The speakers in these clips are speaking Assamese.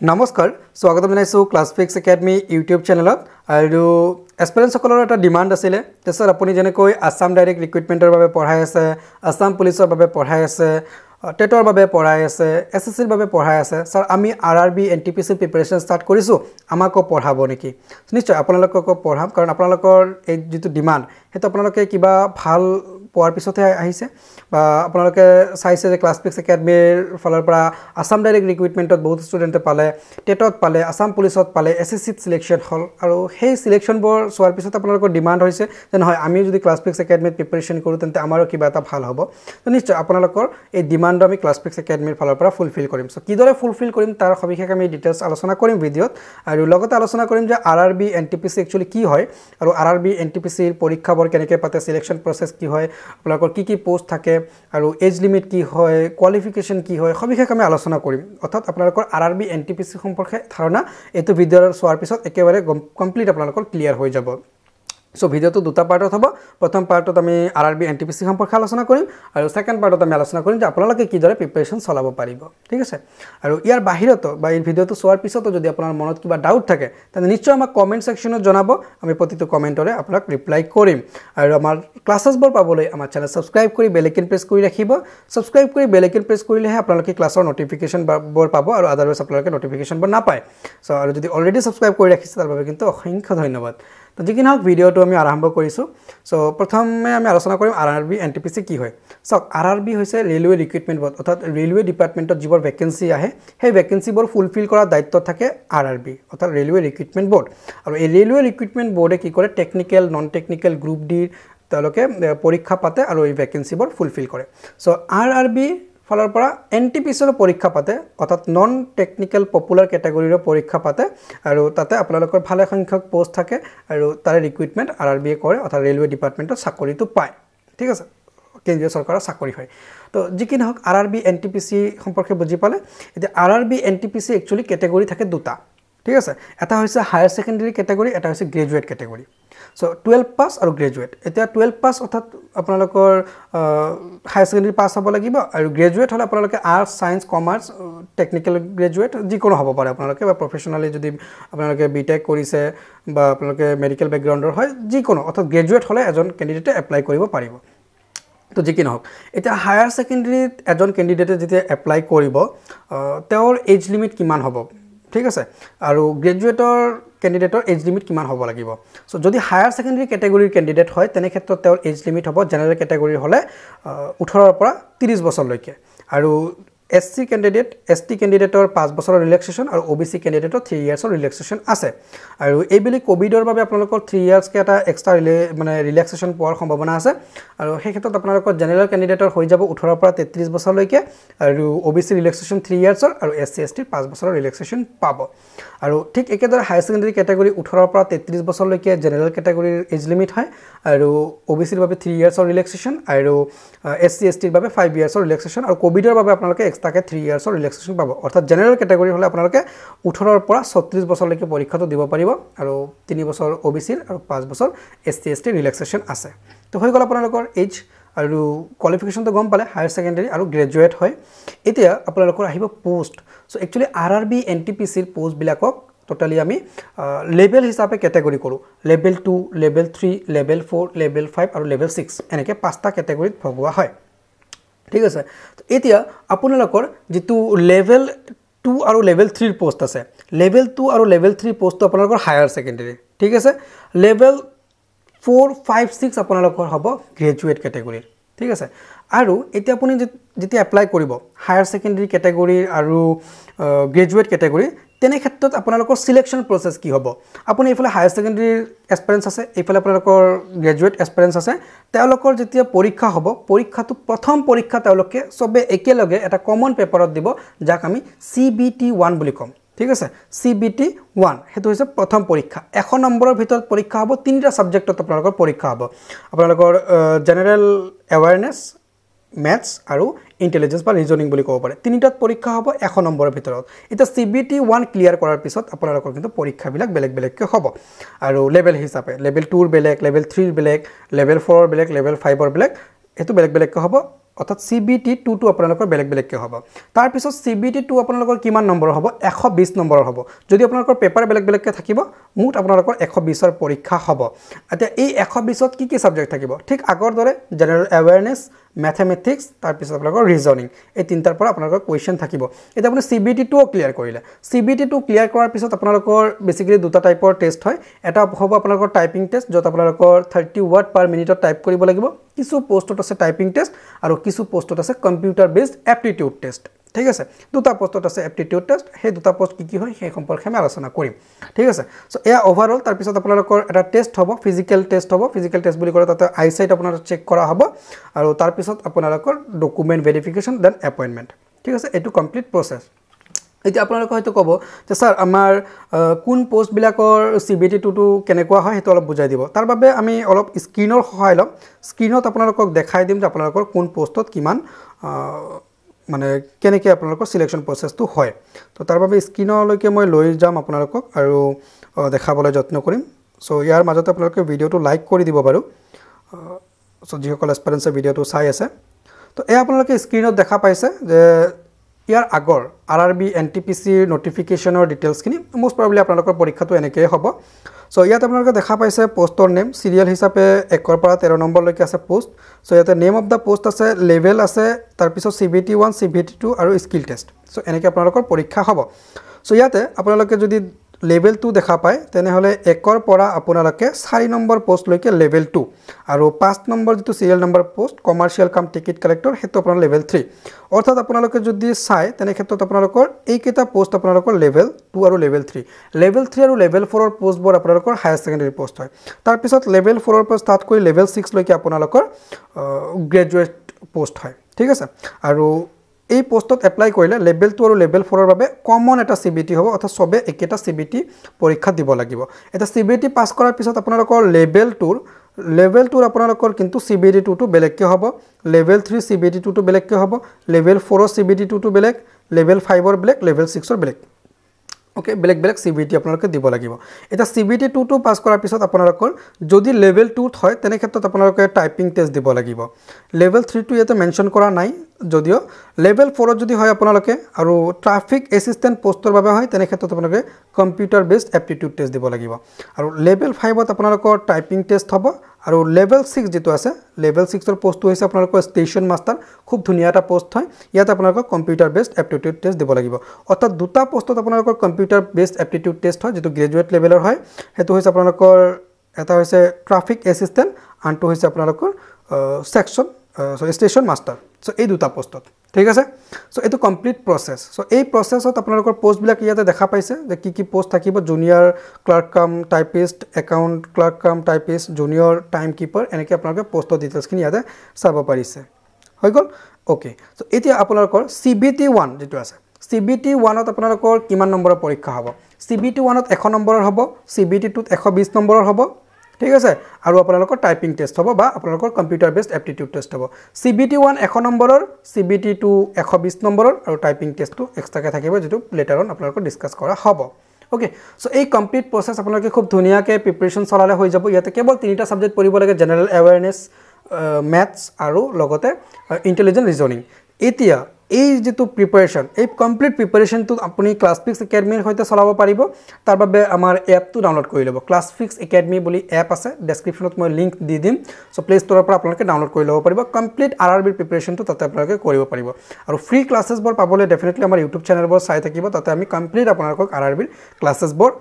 নমস্কাৰ স্বাগতম জনাইছো ক্লাছফিক্স একাডেমি ইউটিউব চেনেলত আৰু এসপিৰেন্ট সকলৰ এটা ডিমান্ড আছিল তেছৰ আপুনি যেনেকৈ আসাম ডাইৰেক্ট ৰিক্ৰুটমেন্টৰ বাবে পঢ়াই আছে আসাম পুলিচৰ বাবে পঢ়াই আছে টেটৰ বাবে পঢ়াই আছে এসএসসিৰ বাবে পঢ়াই আছে স্যাৰ আমি আৰআৰবি এনটিপিসি প্ৰিপাৰেচন ষ্টাৰ্ট কৰিছো আমাকো পঢ়াব নেকি নিশ্চয় আপোনালোকক পঢ়াম কাৰণ আপোনালোকৰ এই যেটো ডিমান্ড হেতু আপোনালোকে কিবা ভাল পোৱাৰ পিছতে আহিছে বা আপোনালোকে চাইছে যে ক্লাছফিক্স একাডেমিৰ ফলৰ পৰা আসাম ডাইৰেক্ট ৰিক্ৰুটমেন্টত বহুত ষ্টুডেন্টে পালে টেটত পালে আসাম পুলিচত পালে এসএসসিত সিলেকশন হল আৰু সেই সিলেকশন বৰ সোৱাৰ পিছত আপোনালোকৰ ডিমান্ড হৈছে যে নহয় আমি যদি ক্লাছফিক্স একাডেমিত প্ৰিপাৰেচন কৰো তেন্তে আমাৰো কিবা এটা ভাল হ'ব তো নিশ্চয় আপোনালোকৰ এই ডিমান্ড আমি ক্লাছফিক্স একাডেমিৰ ফলৰ পৰা ফুলফিল কৰিম সো কিদৰে ফুলফিল কৰিম তাৰ সবিশেষ আমি ডিটেইলছ আলোচনা কৰিম ভিডিওত আৰু লগতে আলোচনা কৰিম যে আৰআৰবি এনটিপিসি একচুয়ালি কি হয় আৰু আৰআৰবি এনটিপিসিৰ পৰীক্ষাবোৰ কেনেকৈ পাতে সিলেকশন প্ৰসেস কি হয় আপোনালোকৰ কি পোষ্ট থাকে আৰু এজ লিমিট কি হয় কোৱালিফিকেশন কি হয় সবিশেষ আমি আলোচনা কৰিম অৰ্থাৎ আপোনালোকৰ আৰআৰবি এনটিপিসি সম্পৰ্কে ধাৰণা এটো ভিডিওৰ সোৱাৰ পিছত একেবাৰে কমপ্লিট আপোনালোকৰ ক্লিয়াৰ হৈ যাব সো ভিডিওটো দুটা পাৰ্টত হ'ব প্ৰথম পাৰ্টত আমি আৰআৰবি এনটিপিসি সম্পৰ্কে আলোচনা কৰিম আৰু সেকেন্ড পাৰ্টত আমি আলোচনা কৰিম যে আপোনালোকে কিদৰে প্ৰিপাৰেচন চলাব পাৰিব ঠিক আছে আৰু ইয়াৰ বাহিৰতো বা এই ভিডিওটো সোৱাৰ পিছতো যদি আপোনাৰ মনত কিবা ডাউট থাকে তেনে নিশ্চয় আমাক কমেন্ট সেকশনত জনাব আমি প্ৰতিটো কমেন্টৰে আপোনাক ৰিপ্লাই কৰিম আৰু আমাৰ ক্লাसेছবোৰ পাবলৈ আমাৰ চেনেল সাবস্ক্ৰাইব কৰি বেল আইকন প্ৰেছ কৰি ৰাখিব সাবস্ক্ৰাইব কৰি বেল আইকন প্ৰেছ কৰিলেহে আপোনালোকে ক্লাছৰ নটিফিকেশন বোৰ পাব আৰু আদাৰৱাইজ আপোনালোকে নটিফিকেশন বোৰ নাপায় সো আৰু যদি অলৰেডি সাবস্ক্ৰাইব কৰি ৰাখিছে তাৰ বাবে কিন্তু অসংখ্য ধন্যবাদ তো যিকি নহওক ভিডিওটো আমি আৰম্ভ কৰিছো সো প্ৰথমে আমি আলোচনা কৰিম আৰআৰবি এনটিপিসি কি হয় সক আৰআৰবি হৈছে ৰেলৱে ৰিক্ৰুটমেন্ট বোৰ্ড অৰ্থাৎ ৰেলৱে ডিপাৰ্টমেন্টত যিবোৰ ভ্যাকেন্সি আহে সেই ভ্যাকেন্সিবোৰ ফুলফিল কৰাৰ দায়িত্ব থাকে আৰআৰবি অৰ্থাৎ ৰেলৱে ৰিক্ৰুটমেন্ট বোৰ্ড আৰু এই ৰেলৱে ৰিক্ৰুটমেন্ট বোৰ্ডে কি কৰে technical non technical group D তেওঁলোকে পৰীক্ষা পাতে আৰু এই ভ্যাকেন্সিবোৰ ফুলফিল কৰে সো আৰআৰবি ফলৰ পৰা এনটিপিসিৰ পৰীক্ষা পাতে অৰ্থাৎ নন টেকনিক্যাল পপুলাৰ ক্যাটাগৰীৰ পৰীক্ষা পাতে আৰু তাতে আপোনালোকৰ ভালে সংখ্যক পোষ্ট থাকে আৰু তাৰে ৰিক্ৰুটমেন্ট আৰআৰবিয়ে কৰে অৰ্থাৎ ৰেলৱে ডিপাৰ্টমেন্টত চাকৰিটো পায় ঠিক আছে কেন্দ্ৰীয় চৰকাৰৰ চাকৰি হয় তো যিকি নহওক আৰআৰবি এনটিপিসি সম্পৰ্কে বুজি পালে এতিয়া আৰআৰবি এনটিপিসি একচুয়ালি ক্যাটাগৰী থাকে দুটা ঠিক আছে এটা হৈছে হায়াৰ সেকেন্ডাৰী ক্যাটাগৰী এটা হৈছে গ্ৰেজুৱেট ক্যাটাগৰী সো 12 পাস আৰু গ্ৰেজুৱেট এতিয়া 12 পাস অৰ্থাৎ আপোনালোকৰ হায়াৰ সেকেন্ডাৰী পাস হ'ব লাগিব আৰু গ্ৰেজুৱেট হলে আপোনালোকে arts science commerce technical graduate যিকোনো হ'ব পাৰে আপোনালোকে বা প্ৰফেশনালি যদি আপোনালোকে বিটেক কৰিছে বা আপোনালোকে মেডিকেল বেকগ্ৰাউণ্ডৰ হয় যিকোনো অৰ্থাৎ গ্ৰেজুৱেট হলে এজন ক্যান্ডিডেটে এপ্লাই কৰিব পাৰিব তো যিকি নহওক এটা হায়াৰ সেকেন্ডাৰীত এজন ক্যান্ডিডেটে যেতিয়া এপ্লাই কৰিব তেওঁৰ এজ লিমিট কিমান হ'ব ঠিক আছে আৰু গ্ৰেজুৱেটৰ ক্যান্ডিডেটৰ এজ লিমিট কিমান হ'ব লাগিব সো যদি হায়াৰ সেকেন্ডাৰী ক্যাটাগৰীৰ ক্যান্ডিডেট হয় তেনে ক্ষেত্ৰত তেওঁৰ এজ লিমিট হ'ব জেনাৰেল ক্যাটাগৰী হলে 18 ৰ পৰা 30 বছৰলৈকে আৰু এসসি ক্যান্ডিডেট এসটি ক্যান্ডিডেটৰ 5 বছৰৰ ৰিলেক্সেশন আৰু ওবিসি ক্যান্ডিডেটৰ 3 ইয়াৰ্ছৰ ৰিলেক্সেশন আছে আৰু এইবিলি কোভিডৰ বাবে আপোনালোকৰ 3 ইয়াৰ্ছ কে এটা এক্সট্ৰা মানে ৰিলেক্সেশন পোৱাৰ সম্ভাৱনা আছে আৰু সেই ক্ষেত্ৰত আপোনালোকৰ জেনাৰেল ক্যান্ডিডেটৰ হৈ যাব 18 ৰ পৰা 33 বছৰলৈকে আৰু ওবিসি ৰিলেক্সেশন 3 ইয়াৰ্ছৰ আৰু এসসি এসটি 5 বছৰৰ ৰিলেক্সেশন পাব আৰু ঠিক একেদৰে হায়াৰ সেকেন্ডাৰী ক্যাটাগৰী 18 ৰ পৰা 33 বছৰলৈকে জেনাৰেল ক্যাটাগৰীৰ এজ লিমিট হয় আৰু ওবিসিৰ বাবে 3 ইয়াৰ্ছৰ ৰিলেক্সেশন আৰু এসসি এসটিৰ বাবে 5 ইয়াৰ্ছৰ ৰিলেক্সেশন আৰু কোভিডৰ বাবে আপোনালোকে এক্সট্ৰাকে 3 ইয়াৰ্ছৰ ৰিলেক্সেশন পাব অৰ্থাৎ জেনাৰেল ক্যাটাগৰী হলে আপোনালোকে 18 ৰ পৰা 36 বছৰলৈকে পৰীক্ষাটো দিব পাৰিব আৰু 3 বছৰ ওবিসিৰ আৰু 5 বছৰ এসটি এসটি ৰিলেক্সেশন আছে তো হৈ গল আপোনালোকৰ এজ আৰু কোৱালিফিকেশনটো গম পালে হায়াৰ সেকেন্ডাৰী আৰু গ্ৰেজুৱেট হয় এতিয়া আপোনালোকৰ আহিব পোষ্ট সো একচুয়ালি আৰআৰবি এনটিপিসিৰ পোষ্ট বিলাকক টোটালি আমি লেভেল হিচাপে ক্যাটাগৰী কৰো লেভেল 2 লেভেল 3 লেভেল 4 লেভেল 5 আৰু লেভেল 6 এনেকৈ পাঁচটা ক্যাটাগৰীত ভগোৱা হয় ঠিক আছে তো এতিয়া আপোনালোকৰ যেটো লেভেল 2 আৰু লেভেল 3 পোষ্ট আছে লেভেল 2 আৰু লেভেল 3 পোষ্টটো আপোনালোকৰ হায়াৰ সেকেন্ডাৰী ঠিক আছে লেভেল 4 5 6 আপোনালোকৰ হ'ব গ্ৰেজুৱেট ক্যাটাগৰীৰ ঠিক আছে আৰু এতিয়া আপুনি যেতিয়া এপ্লাই কৰিব হায়াৰ সেকেন্ডাৰী ক্যাটাগৰী আৰু গ্ৰেজুৱেট ক্যাটাগৰী তেনে ক্ষেত্ৰত আপোনালোকৰ সিলেকশন প্ৰসেস কি হ'ব আপুনি ইফালে হায়াৰ সেকেন্ডাৰী এক্সপেৰিয়েন্স আছে ইফালে আপোনালোকৰ গ্ৰেজুৱেট এক্সপেৰিয়েন্স আছে তেওঁলোকৰ যেতিয়া পৰীক্ষা হ'ব পৰীক্ষাটো প্ৰথম পৰীক্ষা তেওঁলোকে সবে একেলগে এটা কমন পেপাৰত দিব যাক আমি CBT 1 বুলি কম ঠিক আছে CBT 1 হেতু হৈছে প্ৰথম পৰীক্ষা 100 নম্বৰৰ ভিতৰত পৰীক্ষা হ'ব তিনিটা সাবজেক্টত আপোনালোকৰ পৰীক্ষা হ'ব আপোনালোকৰ জেনাৰেল এৱাৰনেস ম্যাথছ আৰু ইন্টেলিজেন্স বা ৰিজনিং বুলি ক'ব পাৰে তিনিটাত পৰীক্ষা হ'ব 100 নম্বৰৰ ভিতৰত এটা CBT 1 ক্লিয়াৰ কৰাৰ পিছত আপোনালোকৰ কিন্তু পৰীক্ষাবিলাক বেলেগ বেলেগকৈ হ'ব আৰু লেভেল হিচাপে লেভেল 2 ৰ বেলেগ লেভেল 3 ৰ বেলেগ লেভেল 4 ৰ বেলেগ লেভেল 5 ৰ বেলেগ এটো বেলেগ বেলেগকৈ হ'ব অৰ্থাৎ CBT2 টো আপোনালোকৰ বেলেগ বেলেগকৈ হ'ব তাৰ পিছত CBT2 আপোনালোকৰ কিমান নম্বৰ হ'ব 120 নম্বৰ হ'ব যদি আপোনালোকৰ পেপাৰ বেলেগ বেলেগকৈ থাকিব মুঠ আপোনালোকৰ 120 ৰ পৰীক্ষা হ'ব এতিয়া এই 120 ত কি সাবজেক্ট থাকিব ঠিক আগৰ দৰে জেনাৰেল এৱেৰনেছ ম্যাথমেটিক্স তাৰ পিছত আপোনালোকৰ ৰিজনিং এই তিনটাৰ পৰা আপোনালোকৰ কোৱেশ্চন থাকিব এটা আপুনি CBT2 ক্লিয়াৰ কৰিলে CBT2 ক্লিয়াৰ কৰাৰ পিছত আপোনালোকৰ বেসিক্যালি দুটা টাইপৰ টেষ্ট হয় এটা হ'ব আপোনালোকৰ টাইপিং টেষ্ট যত আপোনালোকৰ 30 ওয়াৰ্ড পাৰ মিনিটত টাইপ কৰিব লাগিব কিছু পোষ্টত আছে টাইপিং টেষ্ট আৰু কিছু পোষ্টত আছে কম্পিউটাৰ বেসড এপ্টিটিউড টেষ্ট ঠিক আছে দুটা পোষ্টত আছে এপ্টিটিউড টেষ্ট সেই দুটা পোষ্ট কি হয় সেই সম্পৰ্কে আমি আলোচনা কৰিম ঠিক আছে সো এয়া ওভাৰঅল তাৰ পিছত আপোনালোকৰ এটা টেষ্ট হ'ব ফিজিক্যাল টেষ্ট হ'ব ফিজিক্যাল টেষ্ট বুলি ক'লে তাতে আইসাইট আপোনালোকৰ চেক কৰা হ'ব আৰু তাৰ পিছত আপোনালোকৰ ডকুমেন্ট ভেৰিফিকেশন দেন এপয়েন্টমেন্ট ঠিক আছে এটো কমপ্লিট প্ৰসেস এতিয়া আপোনালোকে হয়তো ক'ব যে স্যাৰ আমাৰ কোন পোষ্ট বিলাকৰ CBT2 টো কেনেকুৱা হয় হেতু অলপ বুজাই দিব তাৰ বাবে আমি অলপ স্ক্ৰিনৰ সহায় লম স্ক্ৰিনত আপোনালোকক দেখাই দিম যে আপোনালোকৰ কোন পোষ্টত কিমান মানে কেনেকৈ আপোনালোকৰ সিলেকশন প্ৰসেসটো হয় তো তাৰ বাবে স্ক্ৰিনলৈকে মই লৈ যাম আপোনালোকক আৰু দেখাবলৈ যত্ন কৰিম সো ইয়াৰ মাজতে আপোনালোকে ভিডিওটো লাইক কৰি দিব বাৰু সো যিসকল এসপিৰেন্টছে ভিডিওটো চাই আছে তো এই আপোনালোকে স্ক্ৰিনত দেখা পাইছে যে ইয়াৰ আগৰ RRB NTPC নোটিফিকেশনৰ ডিটেইলছখিনি মোস্ট প্ৰবাবলি আপোনালোকৰ পৰীক্ষাটো এনেকৈ হ'ব সো ইয়াত আপোনালোকে দেখা পাইছে পোষ্টৰ নেম সিৰিয়াল হিচাপে 1 পৰা 13 নম্বৰ লৈকে আছে পোষ্ট সো ইয়াতে নেম অফ দা পোষ্ট আছে লেভেল আছে তাৰ পিছত CBT1 CBT2 আৰু স্কিল টেষ্ট সো এনেকৈ আপোনালোকৰ পৰীক্ষা হ'ব সো ইয়াতে আপোনালোকে যদি লেভেল 2 দেখা পায় তেনেহলে 1 পৰা আপোনালোকে 4 নম্বৰ পোষ্ট লৈকে লেভেল 2 আৰু 5 নম্বৰ যেটো সিৰিয়াল নম্বৰ পোষ্ট কমাৰ্শিয়াল কাম টিকেট কালেক্টৰ হেতু আপোনাৰ লেভেল 3 অৰ্থাৎ আপোনালোকে যদি চাই তেনে ক্ষেত্ৰত আপোনালোকৰ এই কেটা পোষ্ট আপোনালোকৰ লেভেল 2 আৰু লেভেল 3 আৰু লেভেল 4 ৰ পোষ্ট বোৰ আপোনালোকৰ হায়াৰ সেকেন্ডাৰী পোষ্ট হয় তাৰ পিছত লেভেল 4 ৰ পৰা ষ্টাৰ্ট কৰি লেভেল 6 লৈকে আপোনালোকৰ গ্ৰেজুৱেট পোষ্ট হয় ঠিক আছে আৰু এই পোষ্টত এপ্লাই কৰিলে লেভেল 2 আৰু লেভেল 4 ৰ বাবে কমন এটা CBT হ'ব অৰ্থাৎ সবে একেটা CBT পৰীক্ষা দিব লাগিব এটা CBT পাস কৰাৰ পিছত আপোনালোকৰ লেভেল 2 আপোনালোকৰ কিন্তু CBT2 টো বেলেগকৈ হ'ব লেভেল 3 CBT2 টো বেলেগকৈ হ'ব লেভেল 4 ৰ CBT2 টো বেলেগ লেভেল 5 ৰ বেলেগ লেভেল 6 ৰ বেলেগ ওকে বেলেগ বেলেগ CBT আপোনালোকে দিব লাগিব এটা CBT2 টো পাস কৰাৰ পিছত আপোনালোকৰ যদি লেভেল 2 হয় তেনে ক্ষেত্ৰত আপোনালোকে টাইপিং টেষ্ট দিব লাগিব লেভেল 3 টো ইয়াতে মেনশন কৰা নাই যদিও লেভেল 4 যদি হয় আপোনালোকে আৰু ট্ৰাফিক এসিস্ট্যান্ট পোষ্টৰ বাবে হয় তেনে ক্ষেত্ৰত আপোনালোকে কম্পিউটাৰ বেসড এপ্টিটিউড টেষ্ট দিব লাগিব আৰু লেভেল 5 ত আপোনালোকৰ টাইপিং টেষ্ট হ'ব আৰু লেভেল 6 যেটো আছে লেভেল 6 ৰ পোষ্টটো হৈছে আপোনালোকৰ ষ্টেচন মাষ্টাৰ খুব ধুনিয়া এটা পোষ্ট হয় ইয়াত আপোনালোকৰ কম্পিউটাৰ বেসড এপ্টিটিউড টেষ্ট দিব লাগিব অৰ্থাৎ দুটা পোষ্টত আপোনালোকৰ কম্পিউটাৰ বেসড এপ্টিটিউড টেষ্ট হয় যেটো গ্ৰেজুৱেট লেভেলৰ হয় হেতু হৈছে আপোনালোকৰ এটা হৈছে ট্ৰাফিক এসিস্ট্যান্ট আনটো হৈছে আপোনালোকৰ সেকশন স্টেশন মাষ্টাৰ সো এই দুটা পোষ্টত ঠিক আছে সো এটো কমপ্লিট প্ৰসেস সো এই প্ৰসেসত আপোনালোকৰ পোষ্ট বিলাক ইয়াতে দেখা পাইছে যে কি পোষ্ট থাকিব জুনিয়ৰ ক্লাৰ্ক কাম টাইপিষ্ট একাউন্ট ক্লাৰ্ক কাম টাইপিষ্ট জুনিয়ৰ টাইম কিপাৰ এনেকৈ আপোনালোকে পোষ্টৰ ডিটেইলছখিনি ইয়াতে চাব পাৰিছে হৈ গল ওকে সো এতিয়া আপোনালোকৰ CBT1 যেটো আছে CBT1 ত আপোনালোকৰ কিমান নম্বৰৰ পৰীক্ষা হ'ব CBT1 ত 100 নম্বৰৰ হ'ব CBT2 ত 120 নম্বৰৰ হ'ব ঠিক আছে আৰু আপোনালোকৰ টাইপিং টেষ্ট হ'ব বা আপোনালোকৰ কম্পিউটাৰ বেসড এপ্টিটিউড টেষ্ট হ'ব CBT1 100 নম্বৰৰ CBT2 120 নম্বৰৰ আৰু টাইপিং টেষ্টটো এক্সট্ৰাকে থাকিব যেটো লেটাৰ অন আপোনালোকৰ ডিসকাস কৰা হ'ব ওকে সো এই কমপ্লিট প্ৰসেস আপোনালোকে খুব ধুনিয়াকৈ প্ৰিপাৰেচন চলালে হৈ যাব ইয়াতে কেৱল তিনিটা সাবজেক্ট পঢ়িব লাগে জেনাৰেল এৱেৰনেছ ম্যাথছ আৰু লগতে ইন্টেলিজেন্ট ৰিজনিং এতিয়া এই যেটো প্ৰিপাৰেচন এই কমপ্লিট প্ৰিপাৰেচনটো আপুনি ক্লাছফিক্স একাডেমীৰ হৈতে চলাব পাৰিব তাৰ বাবে আমাৰ এপটো ডাউনলোড কৰি ল'ব ক্লাছফিক্স একাডেমী বুলি এপ আছে ডেসক্ৰিপচনত মই লিংক দি দিম সো প্লে ষ্টৰৰ পৰা আপোনালোকে ডাউনলোড কৰি ল'ব পাৰিব কমপ্লিট RRBৰ প্ৰিপাৰেচনটো তাতে আপোনালোকে কৰিব পাৰিব আৰু ফ্ৰী ক্লাसेছবোৰ পাবলৈ ডেফিনেটলি আমাৰ ইউটিউব চেনেলবোৰ চাই থাকিব তাতে আমি কমপ্লিট আপোনালোকক RRBৰ ক্লাছেছবোৰ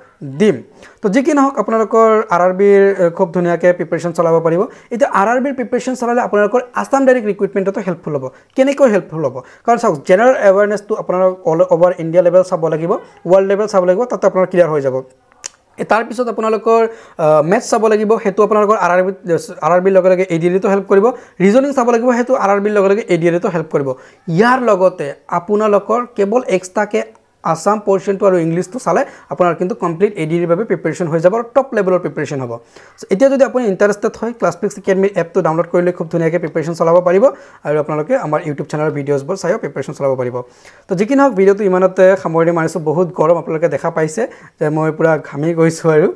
দিম তো যি কি নহওক আপোনালোকৰ RRBৰ খুব ধুনিয়াকৈ প্ৰিপাৰেচন চলাব পাৰিব এতিয়া RRBৰ প্ৰিপাৰেচন চলালে আপোনালোকৰ আসাম ডাইৰেক্ট ৰিক্ৰুটমেন্টটো হেল্পফুল হ'ব কেনেকৈ হেল্পফুল হ'ব কাৰণ চাওক জেনাৰেল এৱেৰনেছটো আপোনালোক অল ওভাৰ ইণ্ডিয়া লেভেল চাব লাগিব ওয়াৰ্ল্ড লেভেল চাব লাগিব তাতে আপোনাৰ ক্লিয়াৰ হৈ যাব তাৰ পিছত আপোনালোকৰ ম্যাথছ চাব লাগিব হেতু আপোনালোকৰ RRBৰ লগে লগে ADL তো হেল্প কৰিব ৰিজনিং চাব লাগিব হেতু RRBৰ লগে লগে ADL তো হেল্প কৰিব ইয়াৰ লগতে আপোনালোকৰ কেৱল এক্সট্ৰাকে আসাম পোৰ্শনটো আৰু ইংলিশটো চালে আপোনাৰ কিন্তু কমপ্লিট ADL ৰ বাবে প্ৰিপাৰেচন হৈ যাব আৰু টপ লেভেলৰ প্ৰিপাৰেচন হ'ব সো এতিয়া যদি আপুনি ইন্টাৰেষ্টেড হয় ক্লাছফিক্স একাডেমী এপটো ডাউনলোড কৰিলে খুব ধুনিয়াকৈ প্ৰিপাৰেচন চলাব পাৰিব আৰু আপোনালোকে আমাৰ ইউটিউব চেনেলৰ ভিডিঅ'ছবোৰ চাইও প্ৰিপাৰেচন চলাব পাৰিব তো যি কি নহওক ভিডিঅ'টো ইমানতে সামৰণি মাৰিছো বহুত গৰম আপোনালোকে দেখা পাইছে যে মই পুৰা ঘামি গৈছো আৰু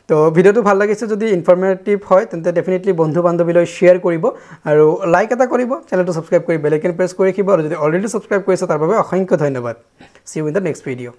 তো ভিডিওটো ভাল লাগিছে যদি ইনফৰমেটিভ হয় তেন্তে ডেফিনেটলি বন্ধু বান্ধৱীলৈ শ্বেয়াৰ কৰিব আৰু লাইক এটা কৰিব চেনেলটো সাবস্ক্ৰাইব কৰি বেল আইকন প্ৰেছ কৰি ৰাখিব আৰু যদি অলৰেডি সাবস্ক্ৰাইব কৰিছে তাৰ বাবে অসংখ্য ধন্যবাদ সি U in the next video